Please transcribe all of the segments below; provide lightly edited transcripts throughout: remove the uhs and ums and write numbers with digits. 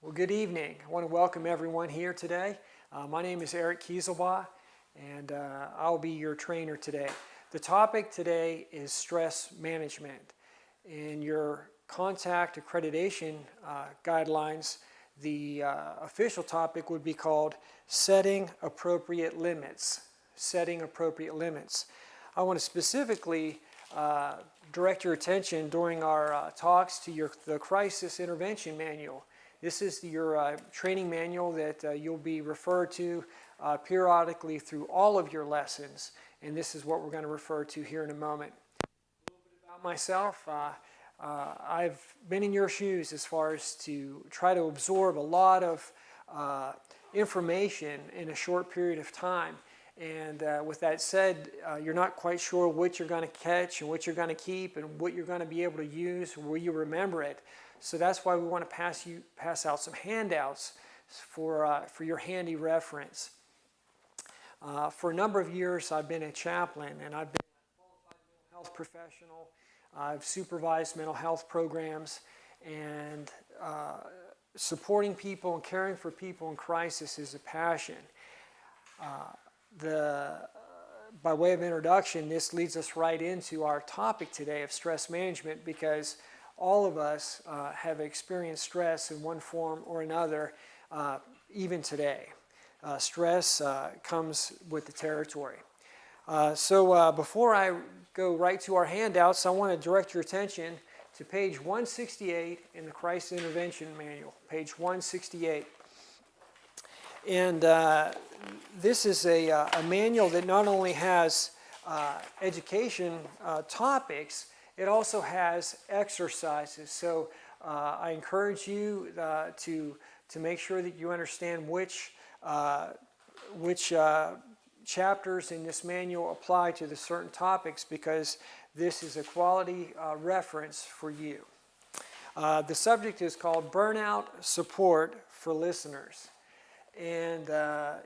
Well, good evening. I want to welcome everyone here today. My name is Kieselbach, and I'll be your trainer today. The topic today is stress management. In your contact accreditation guidelines, the official topic would be called setting appropriate limits. Setting appropriate limits. I want to specifically direct your attention during our talks to the Crisis Intervention Manual. This is your training manual that you'll be referred to periodically through all of your lessons, and this is what we're going to refer to here in a moment. A little bit about myself. I've been in your shoes as far as to try to absorb a lot of information in a short period of time. And with that said, you're not quite sure what you're going to catch and what you're going to keep and what you're going to be able to use, or will you remember it. So that's why we want to pass out some handouts for your handy reference. For a number of years, I've been a chaplain, and I've been a qualified mental health professional. I've supervised mental health programs, and supporting people and caring for people in crisis is a passion. By way of introduction, this leads us right into our topic today of stress management, because all of us have experienced stress in one form or another, even today. Stress comes with the territory. So before I go right to our handouts, I want to direct your attention to page 168 in the Crisis Intervention Manual, page 168. And this is a manual that not only has education topics, it also has exercises. So I encourage you to make sure that you understand which chapters in this manual apply to the certain topics, because this is a quality reference for you. The subject is called Burnout Support for Listeners. And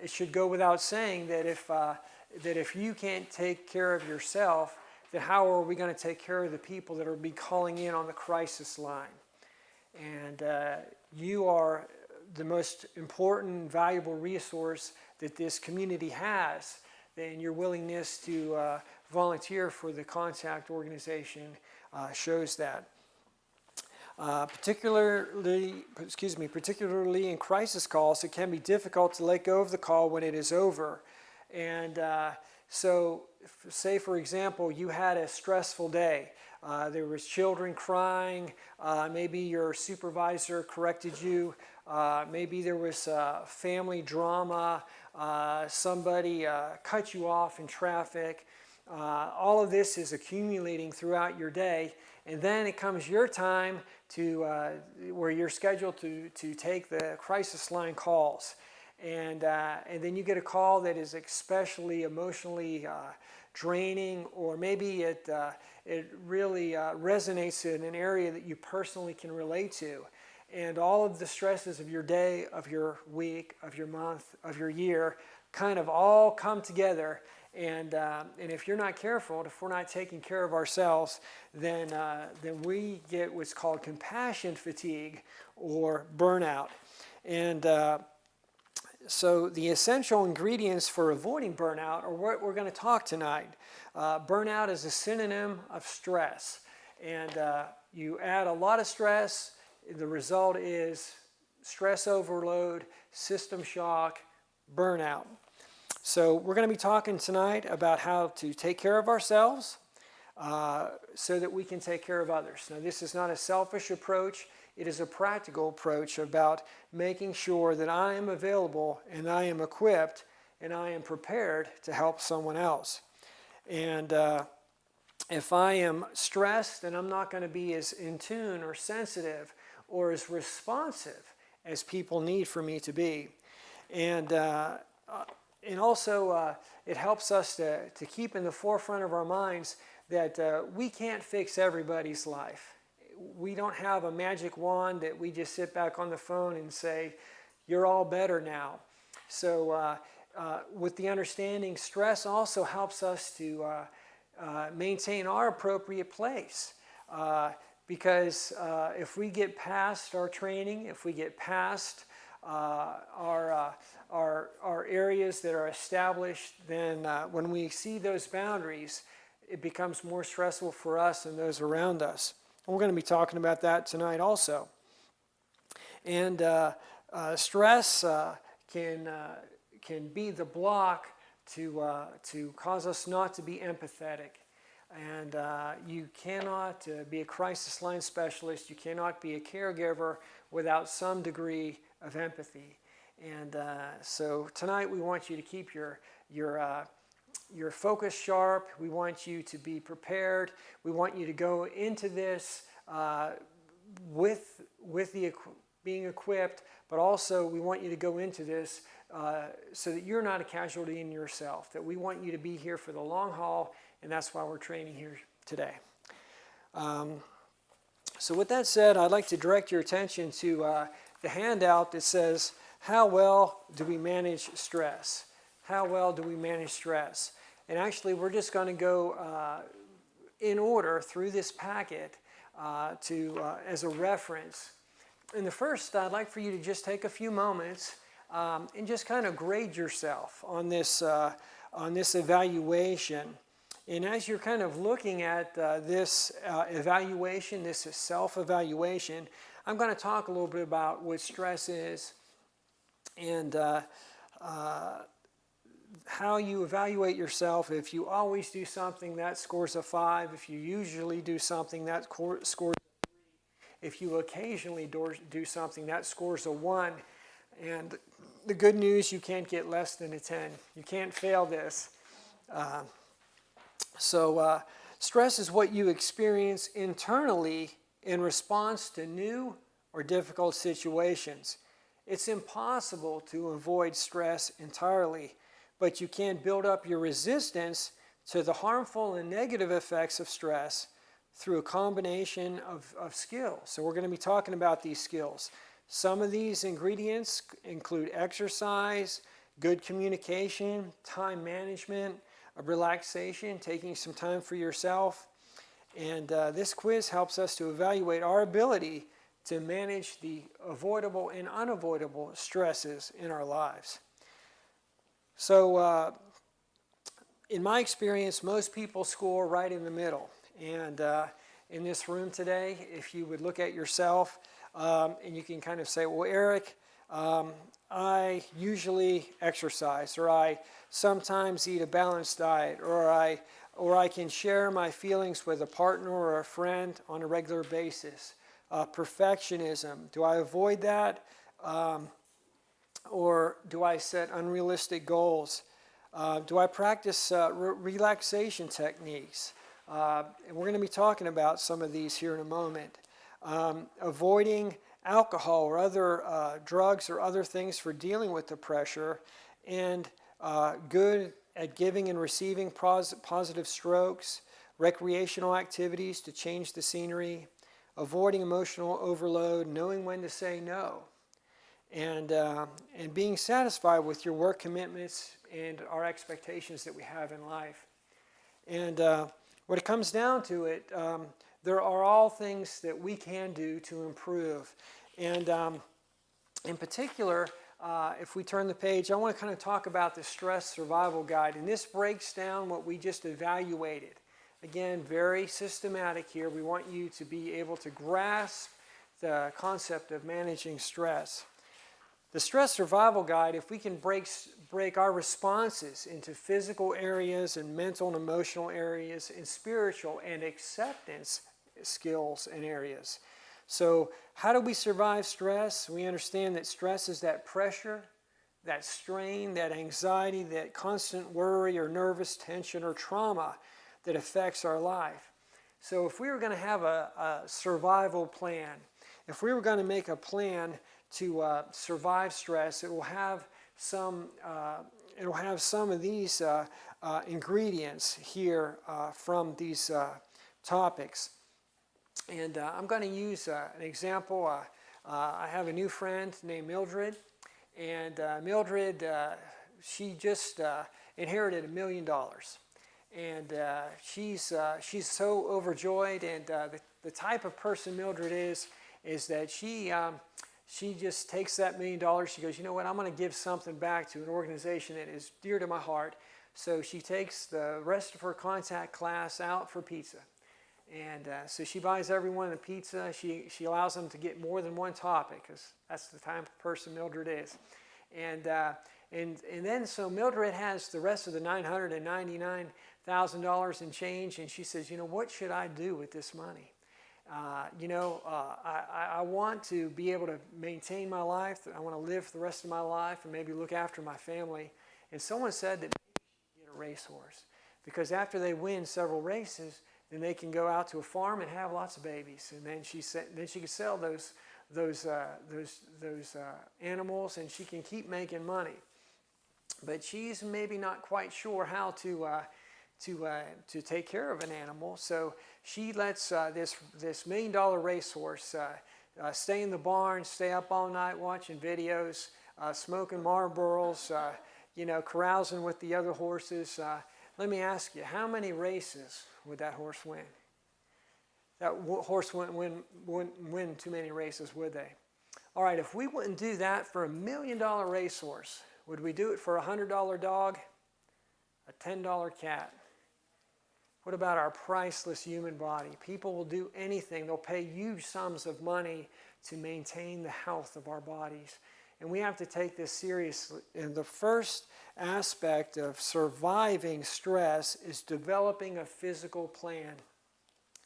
it should go without saying that if you can't take care of yourself, then how are we going to take care of the people that are be calling in on the crisis line? And you are the most important, valuable resource that this community has. Then your willingness to volunteer for the contact organization shows that. Particularly in crisis calls, it can be difficult to let go of the call when it is over. And so, say for example, you had a stressful day. There was children crying. Maybe your supervisor corrected you. Maybe there was family drama. Somebody cut you off in traffic. All of this is accumulating throughout your day. And then it comes your time to where you're scheduled to take the crisis line calls. And then you get a call that is especially emotionally draining, or maybe it really resonates in an area that you personally can relate to. And all of the stresses of your day, of your week, of your month, of your year kind of all come together. And if you're not careful, if we're not taking care of ourselves, then we get what's called compassion fatigue or burnout. And so the essential ingredients for avoiding burnout are what we're going to talk tonight. Burnout is a synonym of stress. And you add a lot of stress, the result is stress overload, system shock, burnout. So we're going to be talking tonight about how to take care of ourselves so that we can take care of others. Now, this is not a selfish approach. It is a practical approach about making sure that I am available and I am equipped and I am prepared to help someone else. And if I am stressed, then I'm not going to be as in tune or sensitive or as responsive as people need for me to be. And also, it helps us to keep in the forefront of our minds that we can't fix everybody's life. We don't have a magic wand that we just sit back on the phone and say, you're all better now. So with the understanding, stress also helps us to maintain our appropriate place. because if we get past our training, if we get past our areas that are established, then when we see those boundaries, it becomes more stressful for us and those around us. And we're going to be talking about that tonight also. And stress can be the block to cause us not to be empathetic. And you cannot be a crisis line specialist, you cannot be a caregiver without some degree of empathy. And so tonight we want you to keep your focus sharp. We want you to be prepared. We want you to go into this with being equipped, but also we want you to go into this so that you're not a casualty in yourself, that we want you to be here for the long haul, and that's why we're training here today. So with that said, I'd like to direct your attention to the handout that says, how well do we manage stress? How well do we manage stress? And actually, we're just going to go in order through this packet as a reference. And the first, I'd like for you to just take a few moments and just kind of grade yourself on this evaluation. And as you're kind of looking at this evaluation, this self-evaluation, I'm going to talk a little bit about what stress is and how you evaluate yourself. If you always do something, that scores a 5. If you usually do something, that scores a 3. If you occasionally do something, that scores a 1. And the good news, you can't get less than a 10. You can't fail this. So stress is what you experience internally in response to new or difficult situations. It's impossible to avoid stress entirely, but you can build up your resistance to the harmful and negative effects of stress through a combination of skills. So we're going to be talking about these skills. Some of these ingredients include exercise, good communication, time management, relaxation, taking some time for yourself. And this quiz helps us to evaluate our ability to manage the avoidable and unavoidable stresses in our lives. So in my experience, most people score right in the middle. And in this room today, if you would look at yourself and you can kind of say, well, Eric, I usually exercise, or I sometimes eat a balanced diet, or I can share my feelings with a partner or a friend on a regular basis. Perfectionism, do I avoid that? Or do I set unrealistic goals? Do I practice relaxation techniques? And we're going to be talking about some of these here in a moment. Avoiding alcohol or other drugs or other things for dealing with the pressure, and good at giving and receiving positive strokes, recreational activities to change the scenery, avoiding emotional overload, knowing when to say no, and being satisfied with your work commitments and our expectations that we have in life. And when it comes down to it, there are all things that we can do to improve. And in particular, if we turn the page, I want to kind of talk about the Stress Survival Guide. And this breaks down what we just evaluated. Again, very systematic here. We want you to be able to grasp the concept of managing stress. The Stress Survival Guide, if we can break our responses into physical areas and mental and emotional areas and spiritual and acceptance skills and areas. So how do we survive stress? We understand that stress is that pressure, that strain, that anxiety, that constant worry or nervous tension or trauma that affects our life. So if we were going to have a survival plan, if we were going to make a plan to survive stress, it will have some of these ingredients here from these topics. And I'm going to use an example. I have a new friend named Mildred, and Mildred, she just inherited $1 million, and she's so overjoyed. And the type of person Mildred is that she just takes that $1 million. She goes, you know what, I'm going to give something back to an organization that is dear to my heart. So she takes the rest of her contact class out for pizza. And so she buys everyone a pizza. She allows them to get more than one topic, because that's the type of person Mildred is. And then so Mildred has the rest of the $999,000 in change, and she says, you know, what should I do with this money? I want to be able to maintain my life. I want to live the rest of my life and maybe look after my family. And someone said that maybe she should get a racehorse, because after they win several races, then they can go out to a farm and have lots of babies. And then she can sell those animals, and she can keep making money. But she's maybe not quite sure how to take care of an animal, so she lets this $1 million racehorse stay in the barn, stay up all night watching videos, smoking Marlboros, carousing with the other horses. Let me ask you, how many races would that horse win? That horse wouldn't win too many races, would they? All right, if we wouldn't do that for $1 million racehorse, would we do it for a $100 dog, a $10 cat? What about our priceless human body? People will do anything. They'll pay huge sums of money to maintain the health of our bodies. And we have to take this seriously. And the first aspect of surviving stress is developing a physical plan.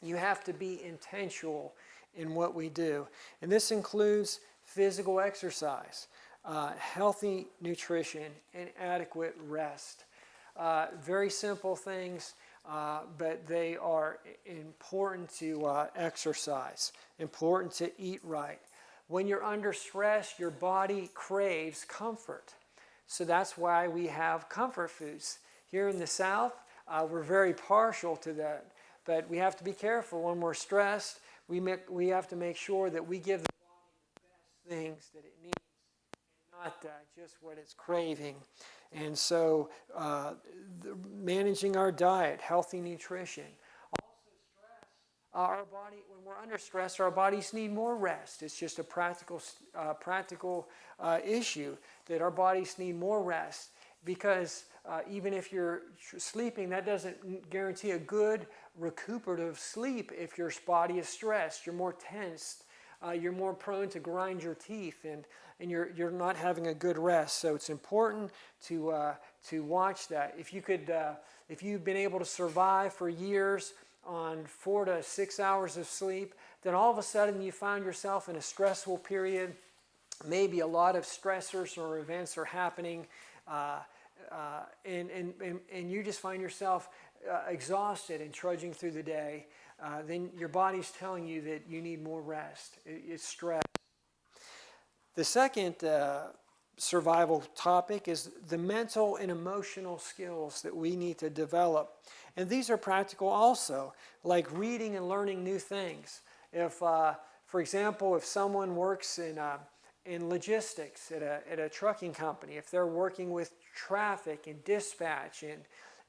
You have to be intentional in what we do. And this includes physical exercise, healthy nutrition, and adequate rest. Very simple things. But they are important to exercise, important to eat right. When you're under stress, your body craves comfort. So that's why we have comfort foods. Here in the South, we're very partial to that. But we have to be careful when we're stressed. We have to make sure that we give the body the best things that it needs, and not just what it's craving. And so managing our diet, healthy nutrition. Also stress, our body, when we're under stress, our bodies need more rest. It's just a practical issue that our bodies need more rest, because even if you're sleeping, that doesn't guarantee a good recuperative sleep. If your body is stressed, you're more tensed, you're more prone to grind your teeth, and you're not having a good rest. So it's important to watch that. If you've been able to survive for years on 4 to 6 hours of sleep, then all of a sudden you find yourself in a stressful period. Maybe a lot of stressors or events are happening, and you just find yourself exhausted and trudging through the day. Then your body's telling you that you need more rest. It's stress. The second survival topic is the mental and emotional skills that we need to develop. And these are practical also, like reading and learning new things. If, for example, if someone works in logistics at a trucking company, if they're working with traffic and dispatch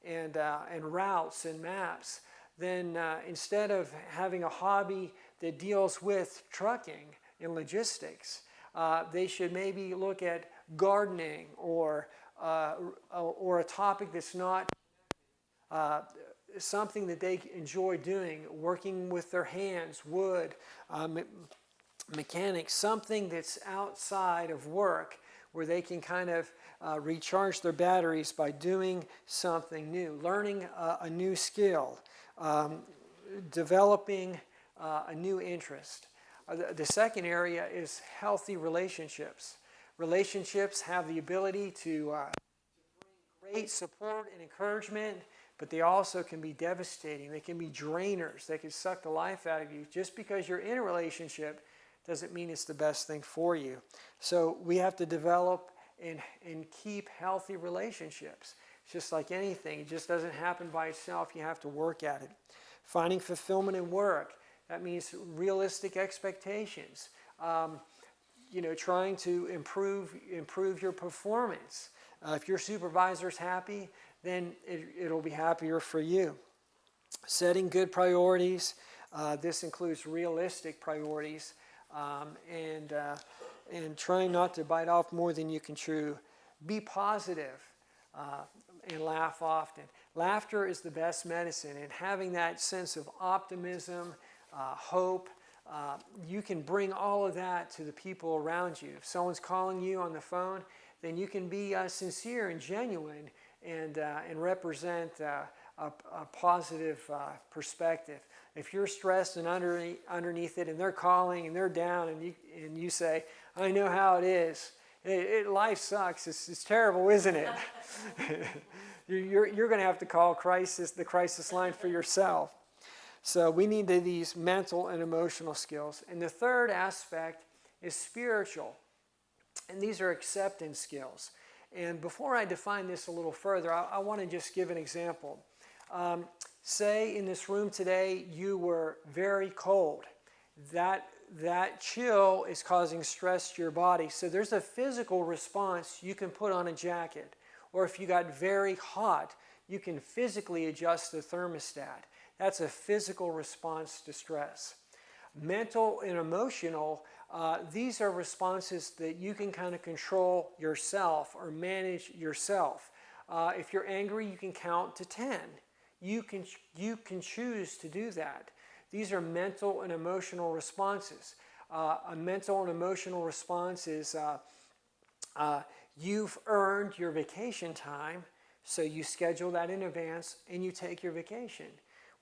and routes and maps, then instead of having a hobby that deals with trucking and logistics, they should maybe look at gardening or a topic that's not something that they enjoy doing, working with their hands, wood, mechanics, something that's outside of work where they can kind of recharge their batteries by doing something new, learning a new skill, developing a new interest. The second area is healthy relationships. Relationships have the ability to bring great support and encouragement, but they also can be devastating. They can be drainers. They can suck the life out of you. Just because you're in a relationship doesn't mean it's the best thing for you. So we have to develop and keep healthy relationships. It's just like anything. It just doesn't happen by itself. You have to work at it. Finding fulfillment in work. That means realistic expectations. Trying to improve your performance. If your supervisor's happy, then it'll be happier for you. Setting good priorities, This includes realistic priorities and trying not to bite off more than you can chew. Be positive and laugh often. Laughter is the best medicine, and having that sense of optimism, hope, you can bring all of that to the people around you. If someone's calling you on the phone, then you can be sincere and genuine and represent a positive perspective. If you're stressed and underneath it, and they're calling and they're down, and you say, "I know how it is. Life sucks. It's terrible, isn't it?" You're going to have to call the crisis line for yourself. So we need these mental and emotional skills. And the third aspect is spiritual. And these are acceptance skills. And before I define this a little further, I want to just give an example. Say in this room today you were very cold. That chill is causing stress to your body. So there's a physical response. You can put on a jacket. Or if you got very hot, you can physically adjust the thermostat. That's a physical response to stress. Mental and emotional, these are responses that you can kind of control yourself or manage yourself. If you're angry, you can count to 10. You can choose to do that. These are mental and emotional responses. A mental and emotional response is you've earned your vacation time, so you schedule that in advance and you take your vacation.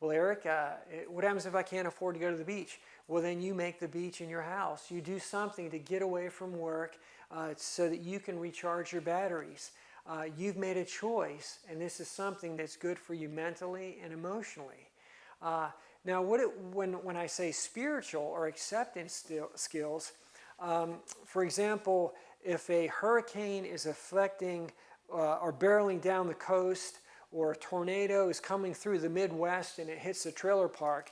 Well, Eric, what happens if I can't afford to go to the beach? Well, then you make the beach in your house. You do something to get away from work so that you can recharge your batteries. You've made a choice, and this is something that's good for you mentally and emotionally. Now, when I say spiritual or acceptance skills, for example, if a hurricane is affecting or barreling down the coast, or a tornado is coming through the Midwest and it hits a trailer park,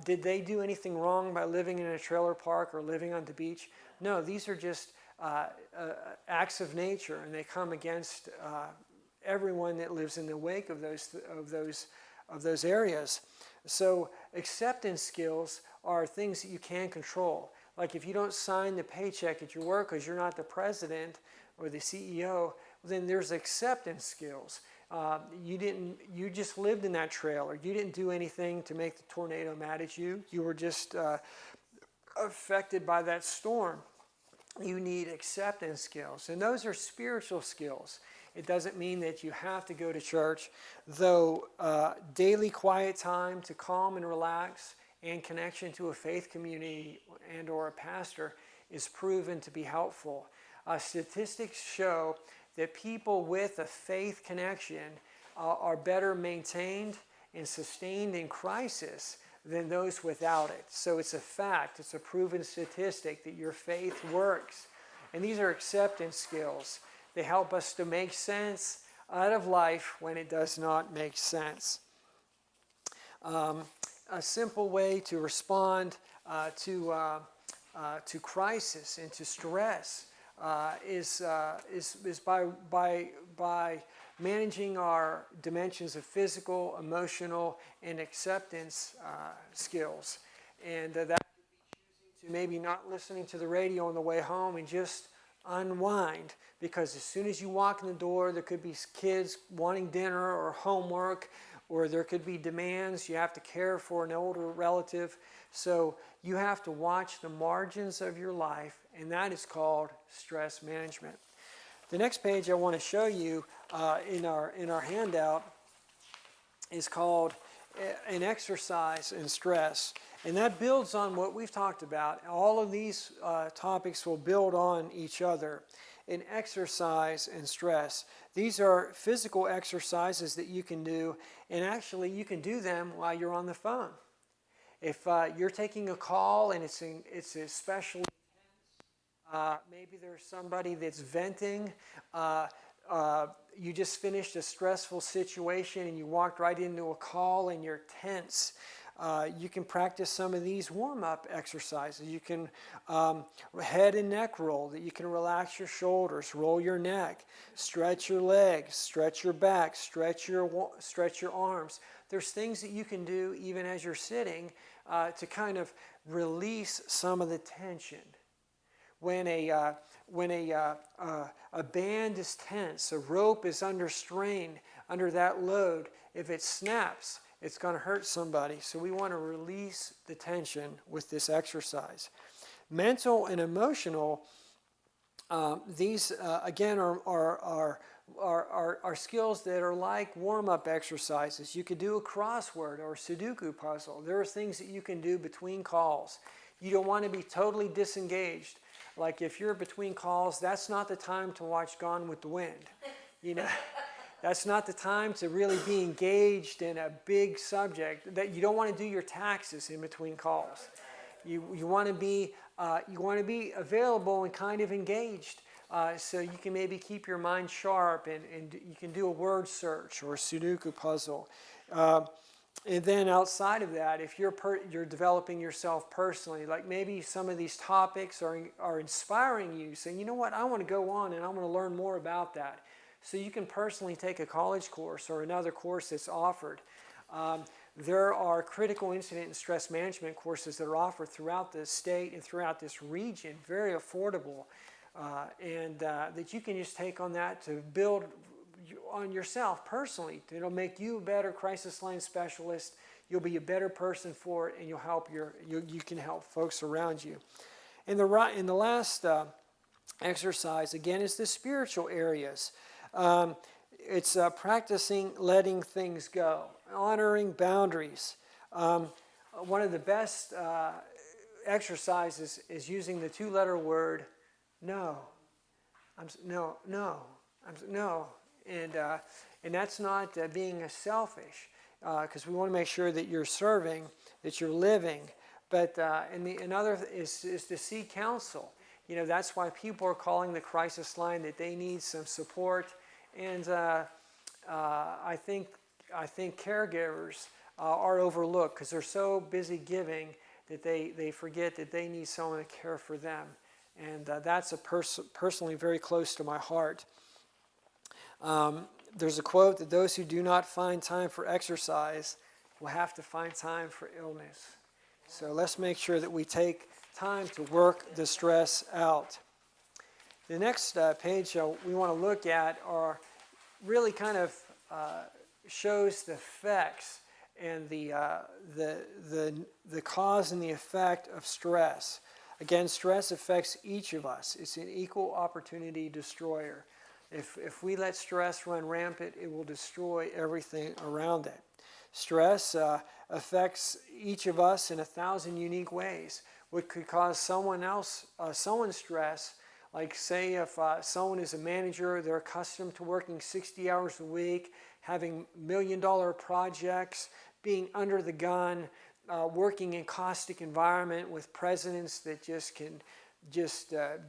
did they do anything wrong by living in a trailer park or living on the beach? No, these are just acts of nature, and they come against everyone that lives in the wake of those areas. So acceptance skills are things that you can control. Like if you don't sign the paycheck at your work because you're not the president or the CEO, then there's acceptance skills. You just lived in that trailer. You didn't do anything to make the tornado mad at you. You were just affected by that storm. You need acceptance skills, and those are spiritual skills. It doesn't mean that you have to go to church, though daily quiet time to calm and relax and connection to a faith community and or a pastor is proven to be helpful. Statistics show that people with a faith connection are better maintained and sustained in crisis than those without it. So it's a fact, it's a proven statistic that your faith works. And these are acceptance skills. They help us to make sense out of life when it does not make sense. A simple way to respond to crisis and to stress is by managing our dimensions of physical, emotional, and acceptance skills. And that could be choosing to maybe not listening to the radio on the way home and just unwind, because as soon as you walk in the door, there could be kids wanting dinner or homework, or there could be demands. You have to care for an older relative. So you have to watch the margins of your life, and that is called stress management. The next page I want to show you in our handout is called an exercise in stress. And that builds on what we've talked about. All of these topics will build on each other. An exercise and stress. These are physical exercises that you can do, and actually you can do them while you're on the phone. If you're taking a call and it's especially intense, maybe there's somebody that's venting, you just finished a stressful situation and you walked right into a call and you're tense. You can practice some of these warm-up exercises. You can head and neck roll, that you can relax your shoulders, roll your neck, stretch your legs, stretch your back, stretch your arms. There's things that you can do even as you're sitting to kind of release some of the tension. When a band is tense, a rope is under strain, under that load, if it snaps, it's going to hurt somebody. So we want to release the tension with this exercise. Mental and emotional, these again are skills that are like warm-up exercises. You could do a crossword or a Sudoku puzzle. There are things that you can do between calls. You don't want to be totally disengaged. Like if you're between calls, that's not the time to watch Gone with the Wind. You know, that's not the time to really be engaged in a big subject. That you don't want to do your taxes in between calls. You want to be available and kind of engaged, so you can maybe keep your mind sharp and you can do a word search or a Sudoku puzzle. And then outside of that, if you're developing yourself personally, like maybe some of these topics are inspiring you, saying, you know what, I want to go on and I want to learn more about that. So you can personally take a college course or another course that's offered. There are critical incident and stress management courses that are offered throughout the state and throughout this region, very affordable, and that you can just take on that to build on yourself personally. It'll make you a better crisis line specialist. You'll be a better person for it, and you'll help you can help folks around you. And the last exercise again is the spiritual areas. It's practicing letting things go, honoring boundaries. One of the best exercises is using the two-letter word no. No. And that's not being selfish, because we want to make sure that you're serving, that you're living. But another is to seek counsel. You know, that's why people are calling the crisis line, that they need some support. And I think caregivers are overlooked because they're so busy giving that they forget that they need someone to care for them. And that's personally very close to my heart. There's a quote that those who do not find time for exercise will have to find time for illness. So let's make sure that we take time to work the stress out. The next page we want to look at are really kind of shows the effects and the cause and the effect of stress. Again, stress affects each of us. It's an equal opportunity destroyer. If we let stress run rampant, it will destroy everything around it. Stress affects each of us in 1,000 unique ways. What could cause someone's stress, like say if someone is a manager, they're accustomed to working 60 hours a week, having million-dollar projects, being under the gun, working in caustic environment with presidents that can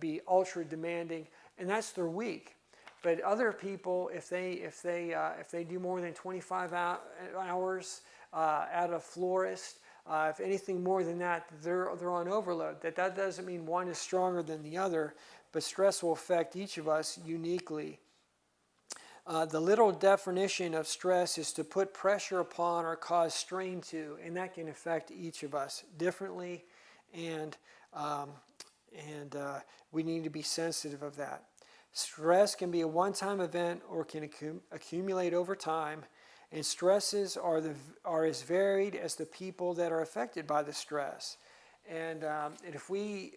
be ultra demanding, and that's their week. But other people, if they do more than 25 hours at a florist, if anything more than that, they're on overload. That doesn't mean one is stronger than the other, but stress will affect each of us uniquely. The literal definition of stress is to put pressure upon or cause strain to, and that can affect each of us differently, and we need to be sensitive of that. Stress can be a one-time event or can accumulate over time, and stresses are as varied as the people that are affected by the stress. And if we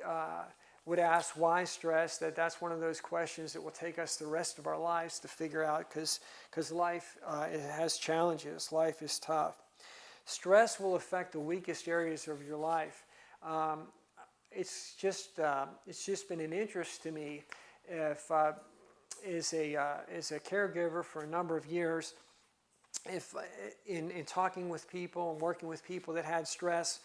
would ask why stress, that's one of those questions that will take us the rest of our lives to figure out, because life it has challenges. Life is tough. Stress will affect the weakest areas of your life. It's just been an interest to me. If as a caregiver for a number of years, if in talking with people and working with people that had stress,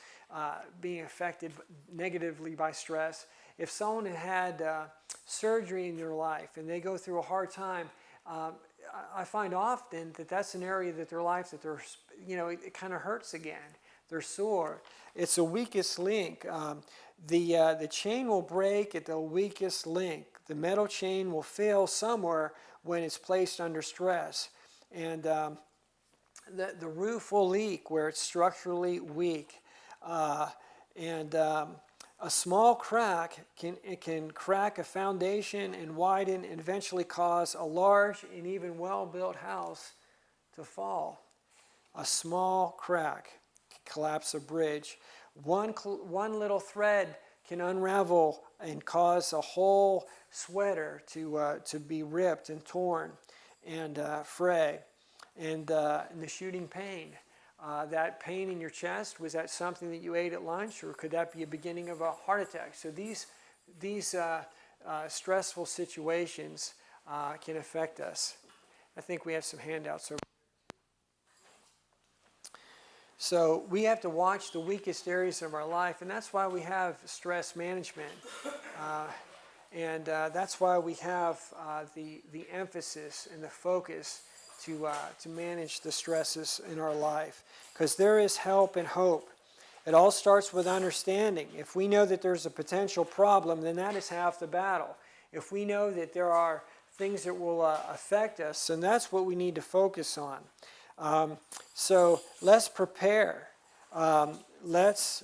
being affected negatively by stress, if someone had surgery in their life and they go through a hard time, I find often that that's an area that their life that they're, it kind of hurts again. They're sore. It's the weakest link. The chain will break at the weakest link. The metal chain will fail somewhere when it's placed under stress. And the roof will leak where it's structurally weak. A small crack can crack a foundation and widen and eventually cause a large and even well-built house to fall. A small crack can collapse a bridge. One little thread can unravel and cause a whole sweater to be ripped and torn and fray. And the shooting pain. That pain in your chest, was that something that you ate at lunch, or could that be a beginning of a heart attack? So these stressful situations can affect us. I think we have some handouts over. So we have to watch the weakest areas of our life, and that's why we have stress management. That's why we have the emphasis and the focus to manage the stresses in our life, because there is help and hope. It all starts with understanding. If we know that there's a potential problem, then that is half the battle. If we know that there are things that will affect us, then that's what we need to focus on. So let's prepare. Let's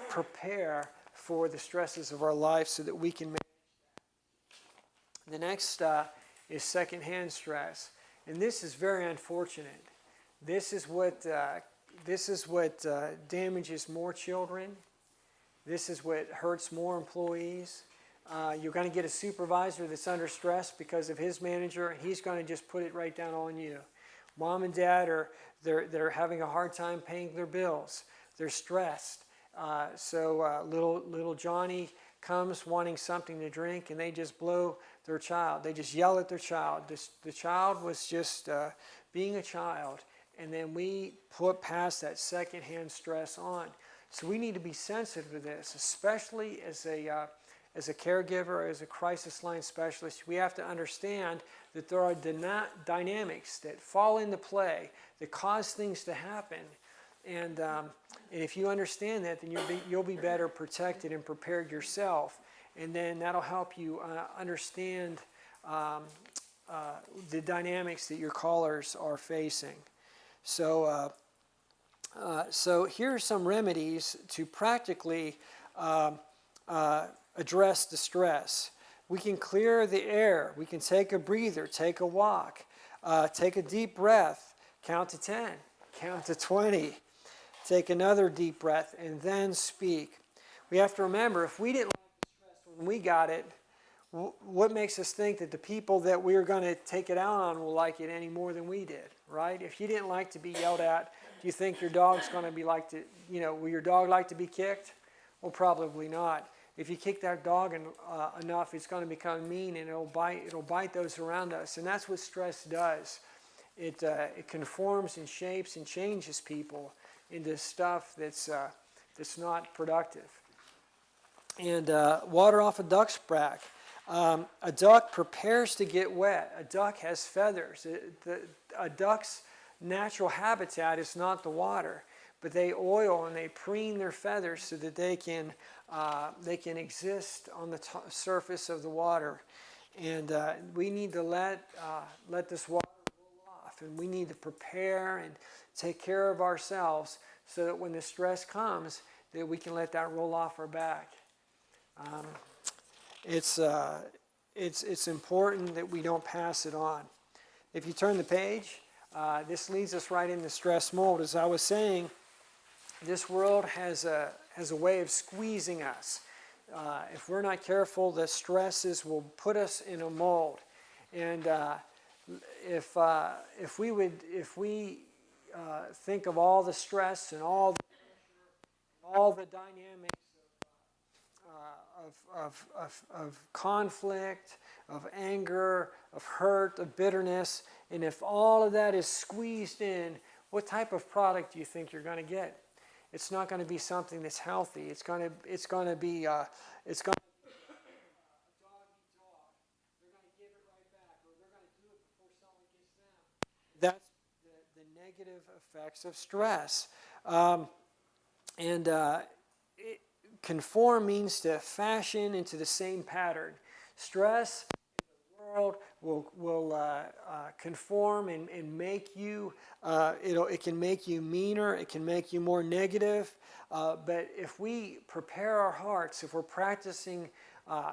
prepare for the stresses of our life so that we can manage that. The next is secondhand stress, and this is very unfortunate. This is what damages more children. This is what hurts more employees. You're going to get a supervisor that's under stress because of his manager. He's going to just put it right down on you. Mom and dad they're having a hard time paying their bills. They're stressed. So little Johnny comes wanting something to drink, and they just blow their child. They just yell at their child. The child was just being a child, and then we put past that secondhand stress on. So we need to be sensitive to this, especially as a caregiver, as a crisis line specialist. We have to understand that there are dynamics that fall into play that cause things to happen. And if you understand that, then you'll be better protected and prepared yourself. And then that'll help you understand the dynamics that your callers are facing. So here are some remedies to practically address the stress. We can clear the air. We can take a breather, take a walk, take a deep breath, count to 10, count to 20. Take another deep breath and then speak. We have to remember, if we didn't like the stress when we got it, what makes us think that the people that we're going to take it out on will like it any more than we did, right? If you didn't like to be yelled at, do you think your dog's going to be will your dog like to be kicked? Well, probably not. If you kick that dog enough, it's going to become mean, and it'll bite those around us. And that's what stress does. It conforms and shapes and changes people into stuff that's not productive. And water off a duck's back. A duck prepares to get wet. A duck has feathers. A duck's natural habitat is not the water, but they oil and they preen their feathers so that they can exist on the surface of the water. And we need to let this water roll off, and we need to prepare and take care of ourselves so that when the stress comes, that we can let that roll off our back. It's important that we don't pass it on. If you turn the page, this leads us right into stress mold. As I was saying, this world has a way of squeezing us. If we're not careful, the stresses will put us in a mold. And if we think of all the stress and all the dynamics of conflict, of anger, of hurt, of bitterness, and if all of that is squeezed in, what type of product do you think you're going to get? It's not going to be something that's healthy. It's going to be a dog eat dog. They're going to give it right back, or they're going to do it before someone gets them. That's the negative effects of stress. Conform means to fashion into the same pattern. Stress is a world will conform and make you, it can make you meaner, it can make you more negative. But if we prepare our hearts, if we're practicing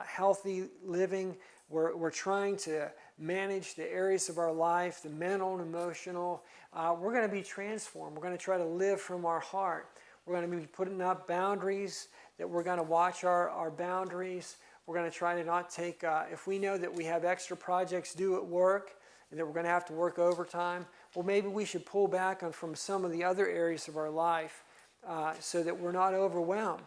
healthy living, we're trying to manage the areas of our life, the mental and emotional, we're going to be transformed. We're going to try to live from our heart. We're going to be putting up boundaries, that we're going to watch our boundaries. We're going to try to not take, if we know that we have extra projects due at work and that we're going to have to work overtime, well, maybe we should pull back from some of the other areas of our life so that we're not overwhelmed.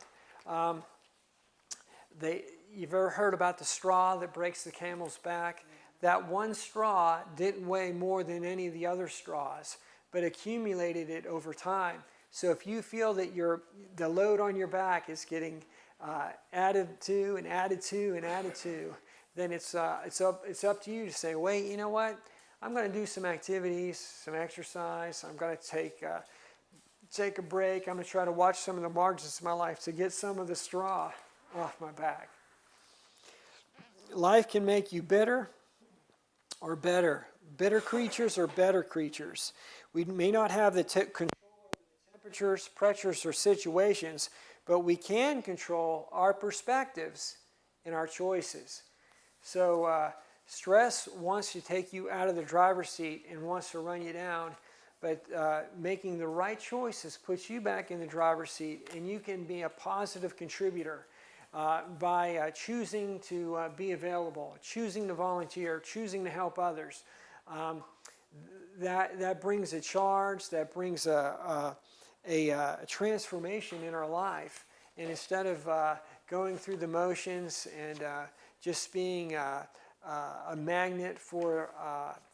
You've ever heard about the straw that breaks the camel's back? That one straw didn't weigh more than any of the other straws, but accumulated it over time. So if you feel that the load on your back is getting added to and added to and added to, then it's up to you to say, wait, you know what? I'm going to do some activities, some exercise. I'm going to take a break. I'm going to try to watch some of the margins of my life to get some of the straw off my back. Life can make you bitter or better. Bitter creatures or better creatures. We may not have the control over the temperatures, pressures, or situations, but we can control our perspectives and our choices. So stress wants to take you out of the driver's seat and wants to run you down, but making the right choices puts you back in the driver's seat, and you can be a positive contributor by choosing to be available, choosing to volunteer, choosing to help others. That brings a charge, that brings a transformation in our life. And instead of going through the motions and just being a magnet for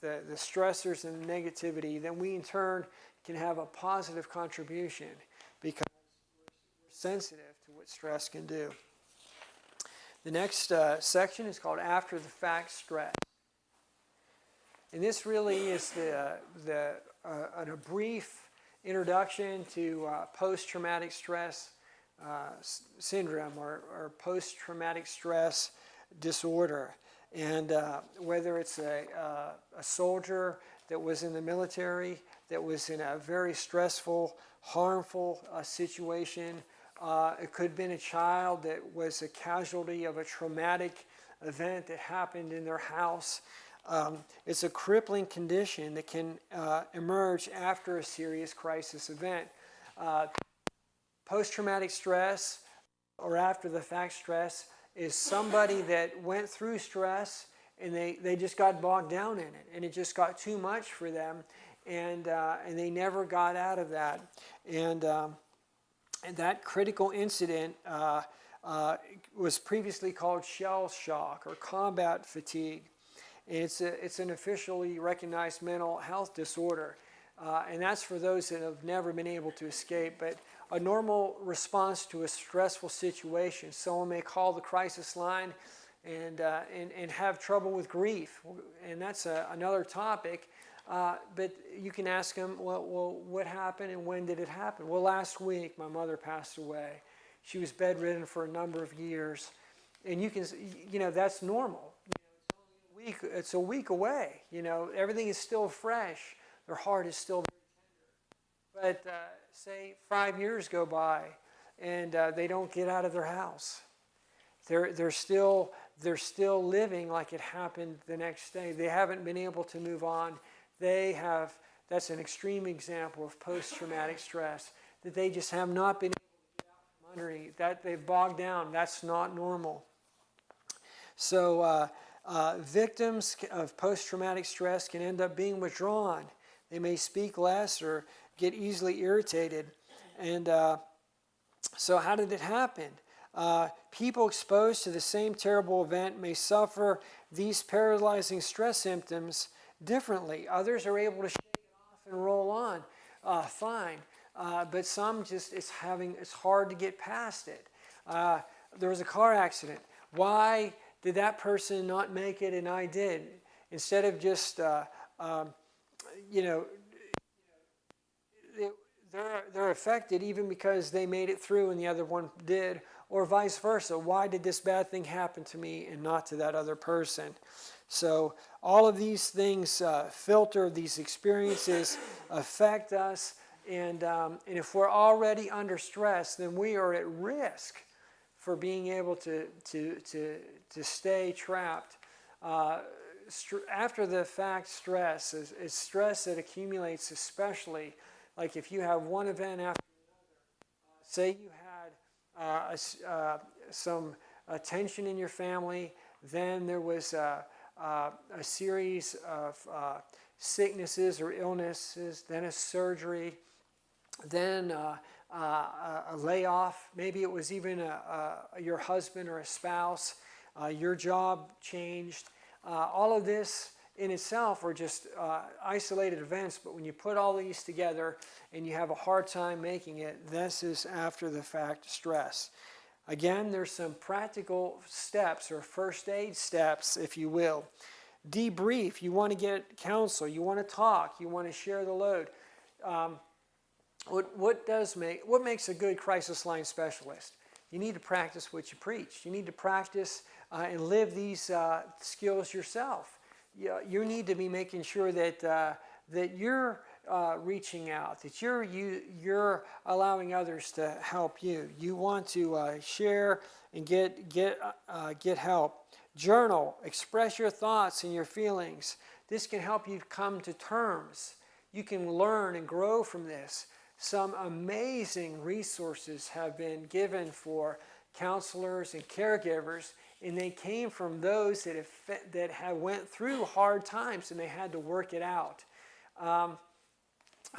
the stressors and the negativity, then we in turn can have a positive contribution because we're sensitive to what stress can do. The next section is called After the Fact Stress. And this really is a brief introduction to post-traumatic stress syndrome or post-traumatic stress disorder. And whether it's a soldier that was in the military, that was in a very stressful, harmful situation, it could have been a child that was a casualty of a traumatic event that happened in their house. It's a crippling condition that can emerge after a serious crisis event. Post-traumatic stress or after the fact stress is somebody that went through stress and they just got bogged down in it, and it just got too much for them, and they never got out of that. And that critical incident was previously called shell shock or combat fatigue. It's an officially recognized mental health disorder, and that's for those that have never been able to escape. But a normal response to a stressful situation, someone may call the crisis line and have trouble with grief, and that's another topic. But you can ask them, well, what happened and when did it happen? Well, last week my mother passed away. She was bedridden for a number of years, and that's normal. It's a week away. Everything is still fresh. Their heart is still very tender. But say 5 years go by, and they don't get out of their house. They're still living like it happened the next day. They haven't been able to move on. That's an extreme example of post-traumatic stress, that they just have not been able to get out from underneath. That they've bogged down. That's not normal. So victims of post-traumatic stress can end up being withdrawn. They may speak less or get easily irritated. And so how did it happen? People exposed to the same terrible event may suffer these paralyzing stress symptoms differently. Others are able to shake it off and roll on fine. But some just, it's hard to get past it. There was a car accident. Why did that person not make it and I did? Instead of just, they're affected even because they made it through and the other one did, or vice versa. Why did this bad thing happen to me and not to that other person? So all of these things filter, these experiences affect us, and if we're already under stress, then we are at risk for being able to stay trapped. After the fact stress is stress that accumulates, especially like if you have one event after another. Say you had some tension in your family, then there was a series of sicknesses or illnesses, then a surgery, then a layoff. Maybe it was even your husband or a spouse. Your job changed. All of this in itself are just isolated events, but when you put all these together and you have a hard time making it, this is after the fact stress. Again, there's some practical steps or first aid steps, if you will. Debrief. You want to get counsel. You want to talk. You want to share the load. What makes a good crisis line specialist? You need to practice what you preach. You need to practice and live these skills yourself. You need to be making sure that you're reaching out, that you're allowing others to help you. You want to share and get help. Journal. Express your thoughts and your feelings. This can help you come to terms. You can learn and grow from this. Some amazing resources have been given for counselors and caregivers, and they came from those that have went through hard times and they had to work it out. A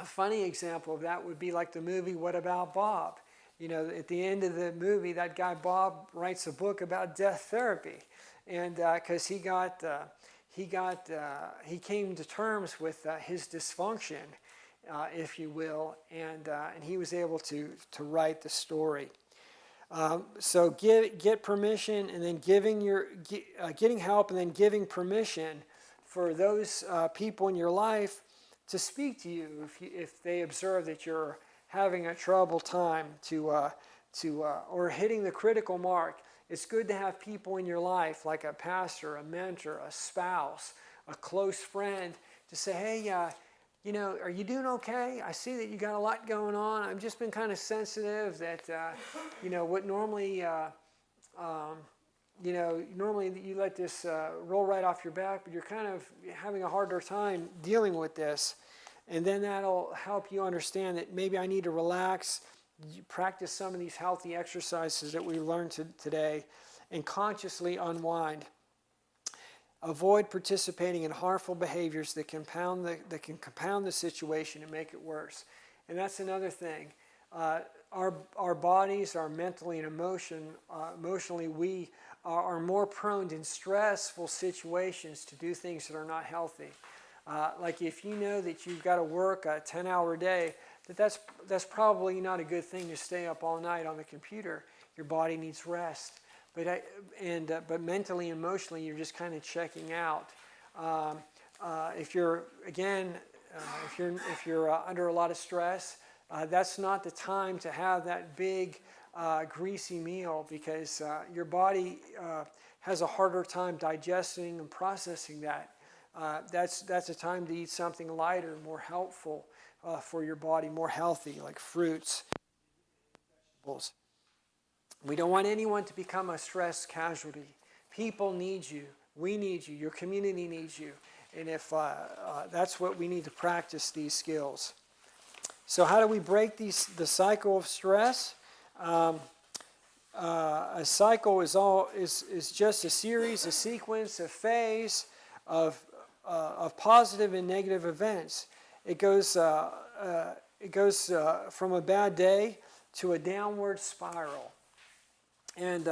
funny example of that would be like the movie What About Bob? You know, at the end of the movie, that guy Bob writes a book about death therapy, and because he came to terms with his dysfunction, if you will, and he was able to write the story. So get permission, and then getting help, and then giving permission for those people in your life to speak to you if they observe that you're having a troubled time or hitting the critical mark. It's good to have people in your life like a pastor, a mentor, a spouse, a close friend to say, hey, are you doing okay? I see that you got a lot going on. I've just been kind of sensitive that, what normally, normally you let this roll right off your back, but you're kind of having a harder time dealing with this. And then that'll help you understand that maybe I need to relax, practice some of these healthy exercises that we learned today, and consciously unwind. Avoid participating in harmful behaviors that can compound the situation and make it worse. And that's another thing. Our bodies are mentally and emotionally, we are more prone in stressful situations to do things that are not healthy. Like if you know that you've got to work a 10-hour day, that's probably not a good thing to stay up all night on the computer. Your body needs rest. But mentally and emotionally, you're just kind of checking out. If you're under a lot of stress, that's not the time to have that big greasy meal, because your body has a harder time digesting and processing that. That's a time to eat something lighter, more helpful for your body, more healthy, like fruits, vegetables. We don't want anyone to become a stress casualty. People need you. We need you. Your community needs you. And if that's what we need to practice, these skills. So how do we break the cycle of stress? A cycle is just a series, a sequence, a phase of positive and negative events. It goes from a bad day to a downward spiral. And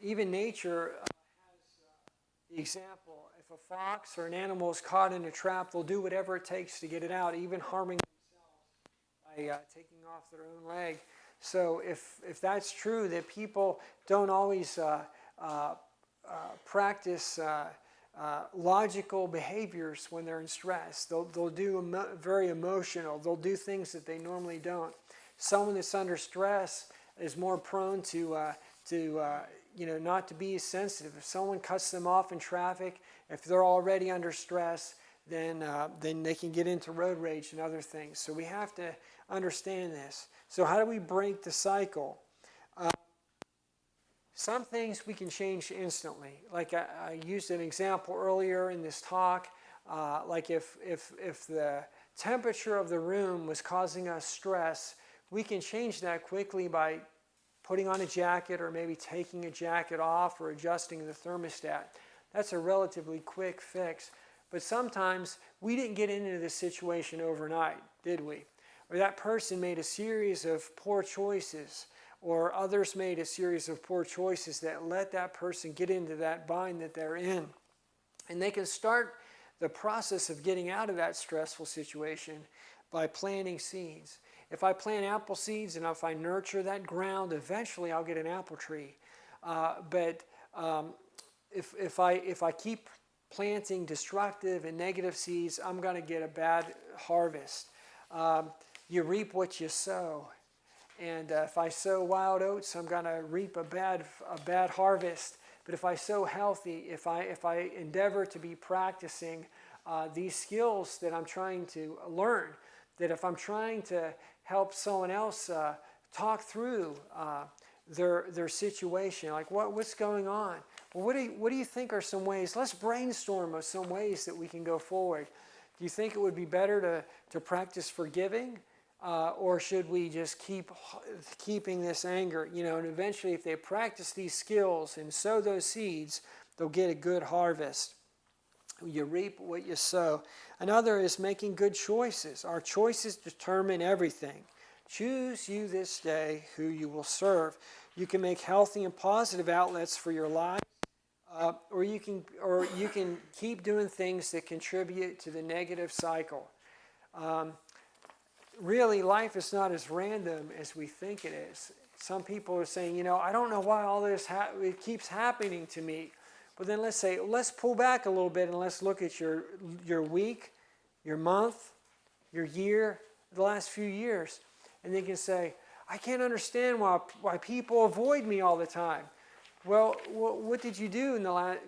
even nature has the example. If a fox or an animal is caught in a trap, they'll do whatever it takes to get it out, even harming themselves by taking off their own leg. So if that's true, that people don't always practice logical behaviors when they're in stress. They'll do very emotional. They'll do things that they normally don't. Someone that's under stress, is more prone to not to be as sensitive. If someone cuts them off in traffic, if they're already under stress, then they can get into road rage and other things. So we have to understand this. So how do we break the cycle? Some things we can change instantly. Like I used an example earlier in this talk. Like if the temperature of the room was causing us stress, we can change that quickly by putting on a jacket or maybe taking a jacket off or adjusting the thermostat. That's a relatively quick fix. But sometimes we didn't get into this situation overnight, did we? Or that person made a series of poor choices, or others made a series of poor choices that let that person get into that bind that they're in. And they can start the process of getting out of that stressful situation by planting seeds. If I plant apple seeds and if I nurture that ground, eventually I'll get an apple tree. But if I keep planting destructive and negative seeds, I'm going to get a bad harvest. You reap what you sow. And if I sow wild oats, I'm going to reap a bad harvest. But if I sow healthy, if I endeavor to be practicing these skills that I'm trying to learn, that if I'm trying to help someone else talk through their situation, like what's going on? Well, what do you think are some ways? Let's brainstorm of some ways that we can go forward. Do you think it would be better to practice forgiving? Or should we just keeping this anger? And eventually if they practice these skills and sow those seeds, they'll get a good harvest. You reap what you sow. Another is making good choices. Our choices determine everything. Choose you this day who you will serve. You can make healthy and positive outlets for your life, or you can keep doing things that contribute to the negative cycle. Really, life is not as random as we think it is. Some people are saying, I don't know why all this it keeps happening to me. But then let's pull back a little bit and let's look at your week, your month, your year, the last few years. And they can say, I can't understand why people avoid me all the time. Well, what did you do in the last,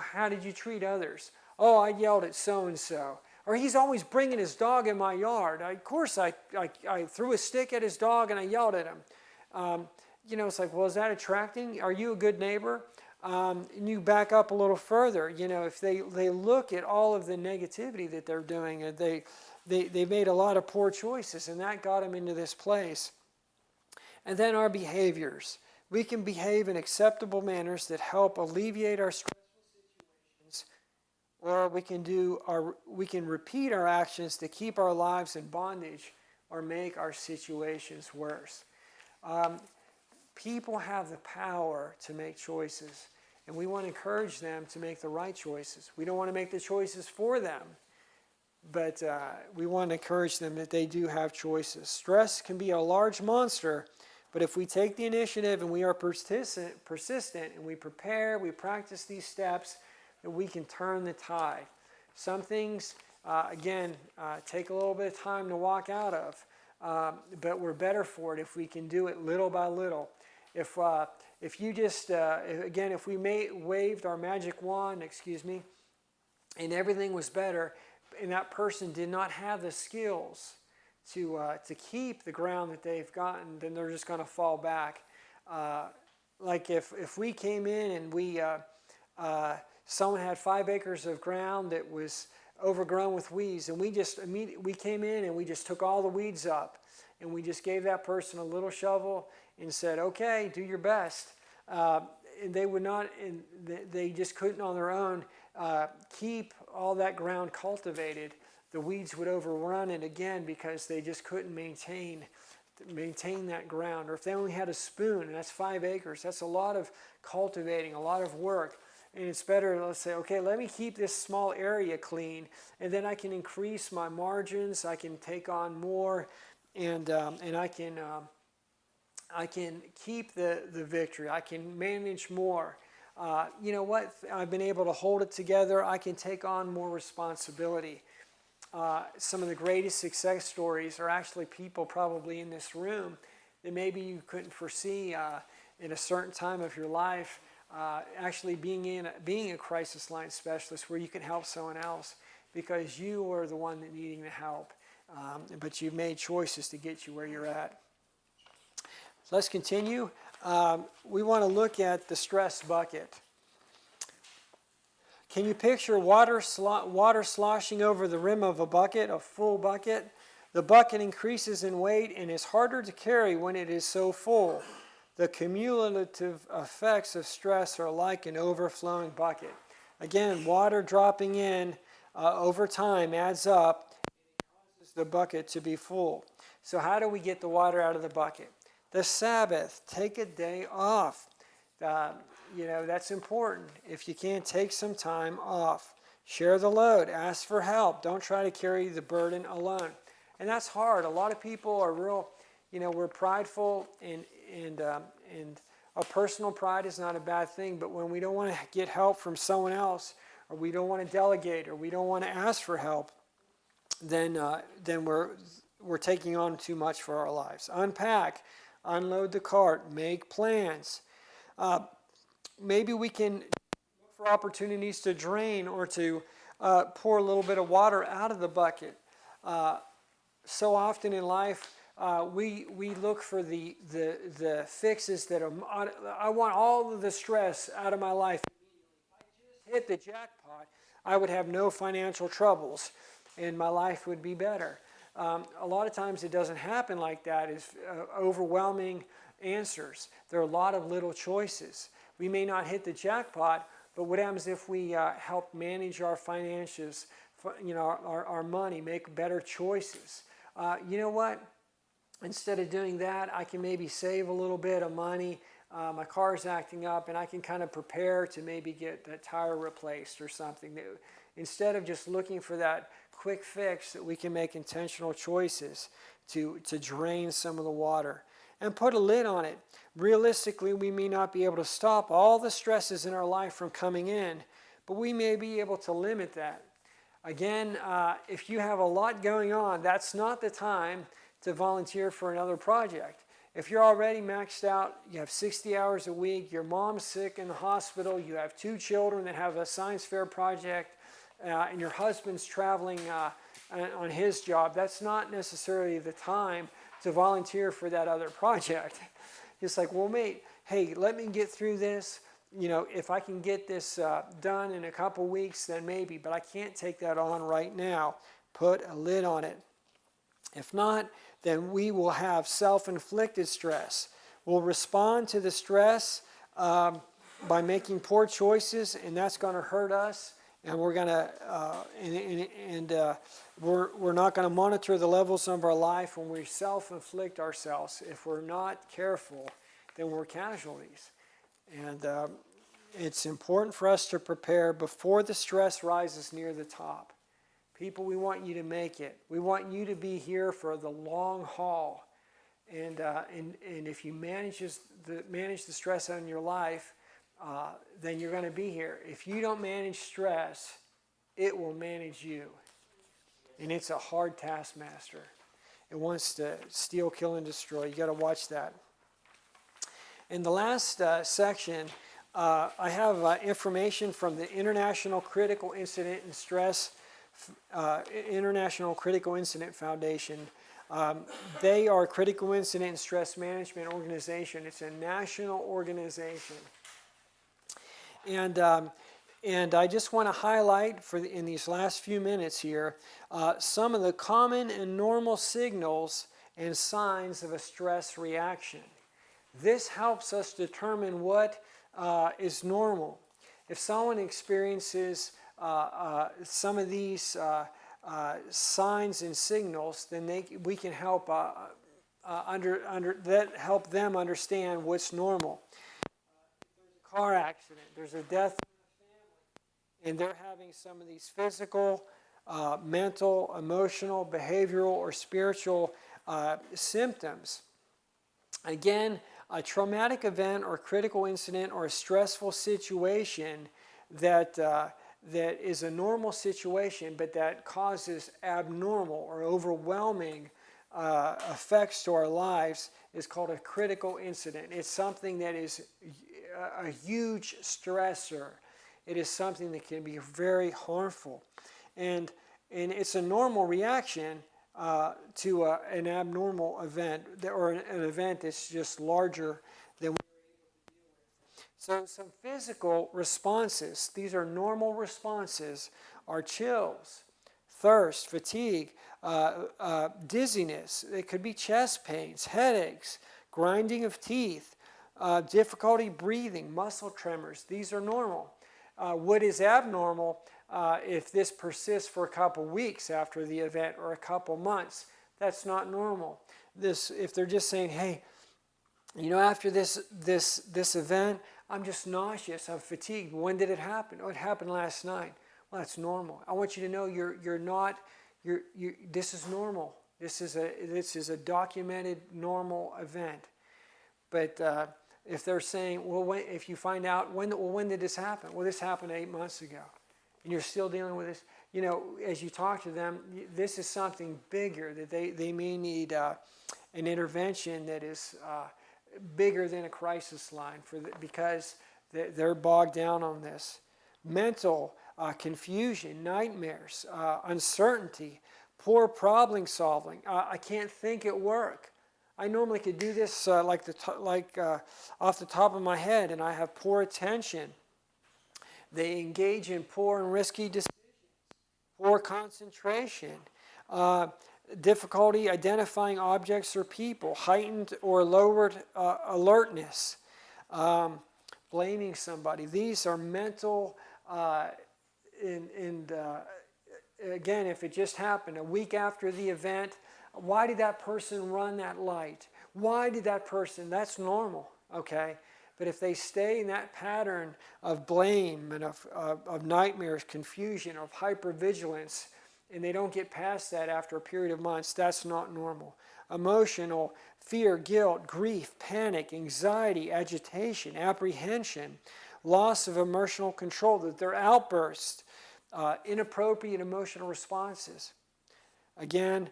how did you treat others? Oh, I yelled at so-and-so. Or he's always bringing his dog in my yard. Of course, I threw a stick at his dog and I yelled at him. It's like, well, is that attracting? Are you a good neighbor? And you back up a little further. If they look at all of the negativity that they're doing, and they made a lot of poor choices, and that got them into this place. And then our behaviors. We can behave in acceptable manners that help alleviate our stressful situations, or we can repeat our actions to keep our lives in bondage or make our situations worse. People have the power to make choices, and we want to encourage them to make the right choices. We don't want to make the choices for them, but we want to encourage them that they do have choices. Stress can be a large monster, but if we take the initiative and we are persistent and we prepare, we practice these steps, that we can turn the tide. Some things, take a little bit of time to walk out of, but we're better for it if we can do it little by little. If we waved our magic wand, and everything was better, and that person did not have the skills to keep the ground that they've gotten, then they're just going to fall back. Like if we came in and someone had 5 acres of ground that was overgrown with weeds, and we came in and we just took all the weeds up, and we just gave that person a little shovel and said, okay, do your best. And they would not, and they just couldn't on their own keep all that ground cultivated. The weeds would overrun it again because they just couldn't maintain that ground. Or if they only had a spoon, and that's 5 acres, that's a lot of cultivating, a lot of work. And it's better, let's say, okay, let me keep this small area clean, and then I can increase my margins, I can take on more, and I can keep the victory, I can manage more. You know what? I've been able to hold it together, I can take on more responsibility. Some of the greatest success stories are actually people probably in this room that maybe you couldn't foresee in a certain time of your life, actually being a crisis line specialist where you can help someone else because you are the one that needing the help, but you've made choices to get you where you're at. So let's continue. We want to look at the stress bucket. Can you picture water sloshing over the rim of a bucket, a full bucket? The bucket increases in weight and is harder to carry when it is so full. The cumulative effects of stress are like an overflowing bucket. Again, water dropping in over time adds up and causes the bucket to be full. So how do we get the water out of the bucket? The Sabbath, take a day off. That's important. If you can't, take some time off. Share the load. Ask for help. Don't try to carry the burden alone. And that's hard. A lot of people are real, we're prideful, and our personal pride is not a bad thing, but when we don't want to get help from someone else, or we don't want to delegate, or we don't want to ask for help, then we're taking on too much for our lives. Unpack, unload the cart, make plans. Maybe we can look for opportunities to drain or to pour a little bit of water out of the bucket. So often in life, we look for the fixes that are. I want all of the stress out of my life. If I just hit the jackpot, I would have no financial troubles, and my life would be better. A lot of times it doesn't happen like that. It's overwhelming answers. There are a lot of little choices. We may not hit the jackpot, but what happens if we help manage our finances, our money, make better choices? You know what? Instead of doing that, I can maybe save a little bit of money. My car's acting up, and I can kind of prepare to maybe get that tire replaced or something. Instead of just looking for that quick fix, that we can make intentional choices to drain some of the water and put a lid on it. Realistically, we may not be able to stop all the stresses in our life from coming in, but we may be able to limit that. Again, if you have a lot going on, that's not the time to volunteer for another project. If you're already maxed out, you have 60 hours a week, your mom's sick in the hospital, you have 2 children that have a science fair project, and your husband's traveling on his job, that's not necessarily the time to volunteer for that other project. It's like, well, mate, hey, let me get through this. If I can get this done in a couple weeks, then maybe, but I can't take that on right now. Put a lid on it. If not, then we will have self-inflicted stress. We'll respond to the stress by making poor choices, and that's going to hurt us. And we're going to, we're not going to monitor the levels of our life when we self-inflict ourselves. If we're not careful, then we're casualties. And it's important for us to prepare before the stress rises near the top. People, we want you to make it. We want you to be here for the long haul. And if you manage the stress in your life, then you're going to be here. If you don't manage stress, it will manage you. And it's a hard taskmaster. It wants to steal, kill, and destroy. You got to watch that. In the last section, I have information from the International Critical Incident and Stress International Critical Incident Foundation. They are a critical incident and stress management organization. It's a national organization. And I just want to highlight in these last few minutes here some of the common and normal signals and signs of a stress reaction. This helps us determine what is normal. If someone experiences some of these signs and signals, then we can help help them understand what's normal. There's a car accident, there's a death in the family, and they're having some of these physical, mental, emotional, behavioral, or spiritual symptoms. Again, a traumatic event or critical incident or a stressful situation that is a normal situation, but that causes abnormal or overwhelming effects to our lives is called a critical incident. It's something that is a huge stressor. It is something that can be very harmful. And it's a normal reaction to an abnormal event, or an event that's just larger than we. So some physical responses, these are normal responses, are chills, thirst, fatigue, dizziness. It could be chest pains, headaches, grinding of teeth, difficulty breathing, muscle tremors. These are normal. What is abnormal, if this persists for a couple weeks after the event or a couple months, that's not normal. If they're just saying, hey, after this event, I'm just nauseous, I'm fatigued. When did it happen? Oh, it happened last night. Well, that's normal. I want you to know this is normal. This is a documented normal event. But if they're saying, well, if you find out, when did this happen? Well, this happened 8 months ago. And you're still dealing with this. As you talk to them, this is something bigger, that they may need an intervention that is bigger than a crisis line because they're bogged down on this. Mental confusion, nightmares, uncertainty, poor problem solving. I can't think at work. I normally could do this off the top of my head, and I have poor attention. They engage in poor and risky decisions, poor concentration, difficulty identifying objects or people, heightened or lowered alertness, blaming somebody. These are mental, again, if it just happened a week after the event, why did that person run that light? Why did that person? That's normal, okay? But if they stay in that pattern of blame and of nightmares, confusion, of hypervigilance, and they don't get past that after a period of months, that's not normal. Emotional, fear, guilt, grief, panic, anxiety, agitation, apprehension, loss of emotional control, that they're outbursts, inappropriate emotional responses. Again,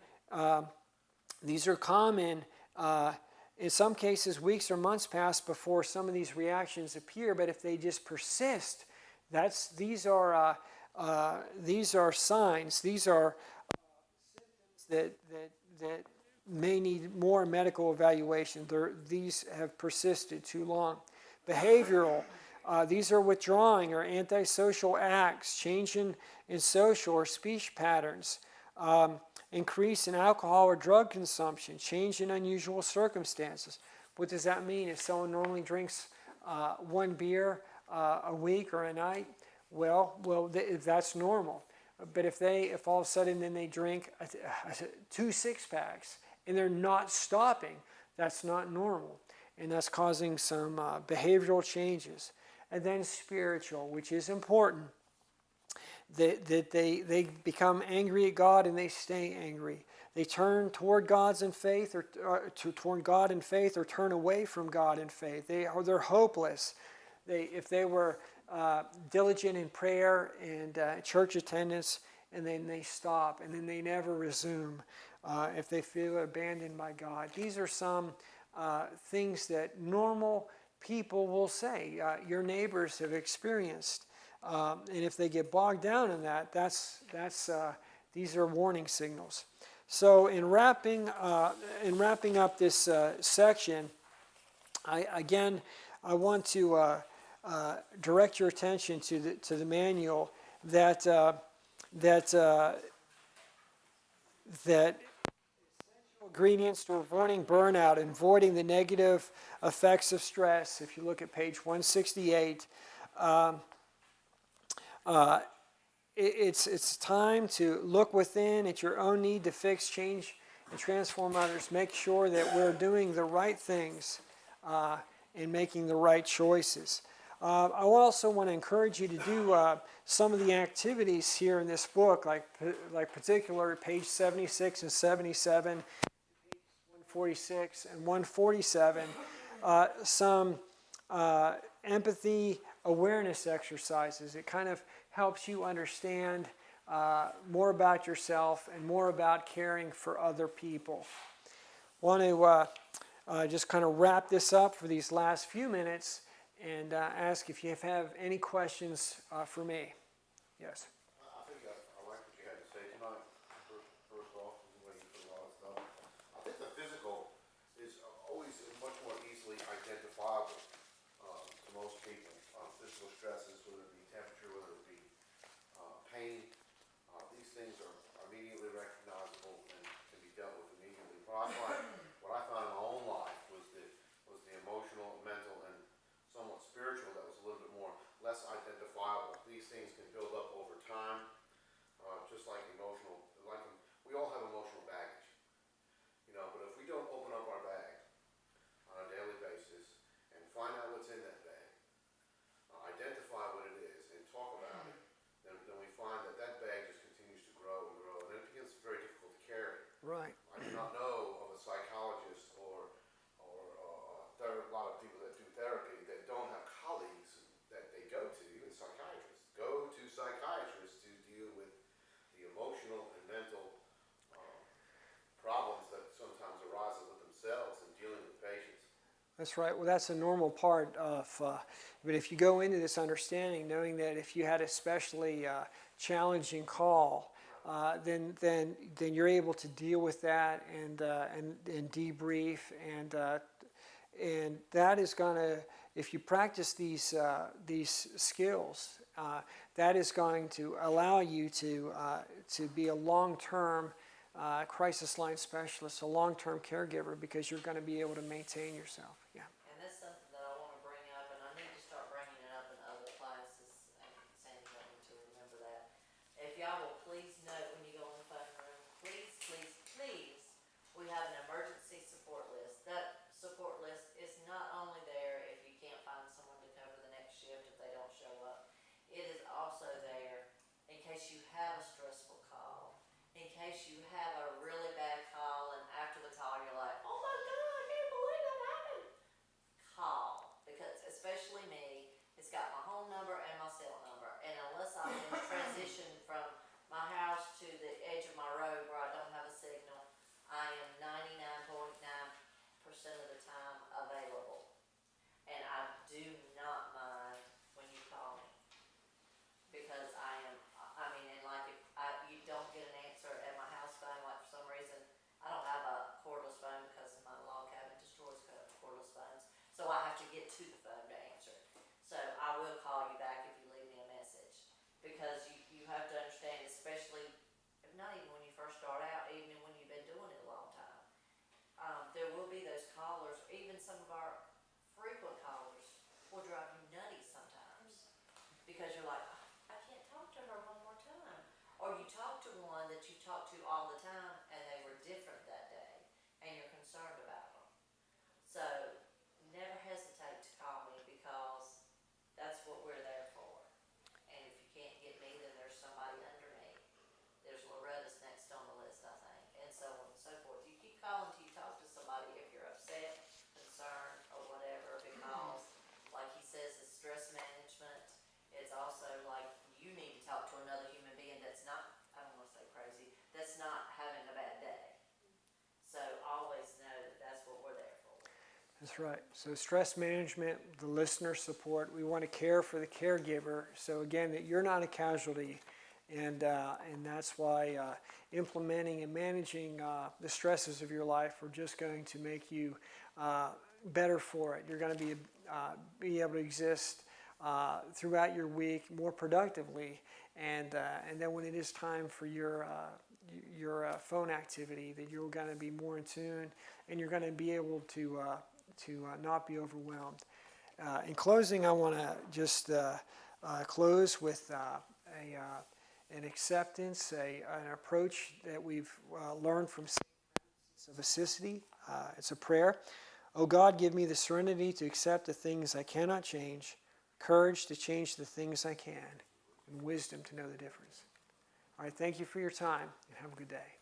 these are common. In some cases, weeks or months pass before some of these reactions appear, but if they just persist, these are signs. These are symptoms that may need more medical evaluation. These have persisted too long. Behavioral. These are withdrawing or antisocial acts, change in social or speech patterns, increase in alcohol or drug consumption, change in unusual circumstances. What does that mean? If someone normally drinks one beer a week or a night, well, that's normal. But if all of a sudden then they drink 2 6-packs and they're not stopping, that's not normal. And that's causing some behavioral changes. And then spiritual, which is important. That they become angry at God and they stay angry. They turn toward God's in faith, or toward God in faith, or turn away from God in faith. They're hopeless. If they were diligent in prayer and church attendance, and then they stop, and then they never resume. If they feel abandoned by God, these are some things that normal people will say. Your neighbors have experienced. And if they get bogged down in that, these are warning signals. So in wrapping up this section, I want to direct your attention to the manual that ingredients to avoiding burnout and avoiding the negative effects of stress. If you look at page 168. It's time to look within at your own need to fix, change, and transform others. Make sure that we're doing the right things and making the right choices. I also want to encourage you to do some of the activities here in this book, like particular page 76 and 77, page 146 and 147, some empathy awareness exercises. It kind of helps you understand more about yourself and more about caring for other people. want to just kind of wrap this up for these last few minutes and ask if you have any questions for me. Yes. I think I like what you had to say tonight. First off, the way you put a lot of stuff. I think the physical is always much more easily identifiable to most people. Physical stresses, whether it be temperature, whether it be pain, these things are immediately recognizable and can be dealt with immediately. What I found in my own life was the emotional, mental, and somewhat spiritual that was a little bit less identifiable. These things can build up over time, just like we all have emotional baggage, but if we don't open up our bag on a daily basis and find out what's in that bag, identify what it is and talk about it, then we find that bag just continues to grow and grow, and it becomes very difficult to carry. Right. I do not know of a psychologist or a lot of people that do therapy that don't have colleagues that they go to, even psychiatrists. Go to psychiatrists to deal with the emotional and mental problems that sometimes arise with themselves and dealing with patients. That's right. Well, that's a normal part of, but if you go into this understanding, knowing that if you had a especially challenging call, then you're able to deal with that and debrief and that is going to, if you practice these skills, that is going to allow you to be a long-term crisis line specialist, a long-term caregiver, because you're going to be able to maintain yourself. Yeah. And that's something that I want to bring up, and I need to start bringing it up in other classes. And Sandy got me to remember that. If y'all will please note when you go in the phone room, please, please, please, we have an emergency support list. That support list is not only there if you can't find someone to cover the next shift if they don't show up. It is also there in case you have a stressful call, in case you have a really bad call, and after the call you're like, oh my God, I can't believe that happened. Call, because especially me, it's got my home number and my cell number, and unless I'm in transition from my house to the edge of my road where I don't have a signal, I am 99.9% of the time available. And I do not mind when you call me, because and like if you don't get an answer at my house phone, like for some reason, I don't have a cordless phone because my log cabin destroys cordless phones, so I have to get to the phone to answer. So I will call you back if you leave me a message, because you have to understand, especially, not even when you first start out, even when you've been doing it a long time, there will be those callers, even some of our frequent callers will drive you nutty sometimes, because you're like, I can't talk to her one more time. Or you talk to one that you talk to all the time and they were different that day and you're concerned about them. So never hesitate to call me, because that's what we're there for. And if you can't get me, then there's somebody under me. There's Loretta's next on the list, I think, and so on and so forth. You keep calling till you talk to somebody if you're upset, concerned, or whatever, because like he says, it's stress management. It's also like you need to talk to another human being that's not, I don't want to say crazy, that's not having a bad day. So always know that that's what we're there for. That's right. So stress management, the listener support, we want to care for the caregiver. So again, that you're not a casualty, and that's why implementing and managing the stresses of your life are just going to make you better for it. You're going to be able to exist throughout your week more productively, and then when it is time for your phone activity, that you're going to be more in tune, and you're going to be able to not be overwhelmed. In closing, I want to just close with an acceptance, an approach that we've learned from of Assisi. It's a prayer. Oh God, give me the serenity to accept the things I cannot change, courage to change the things I can, and wisdom to know the difference. All right, thank you for your time, and have a good day.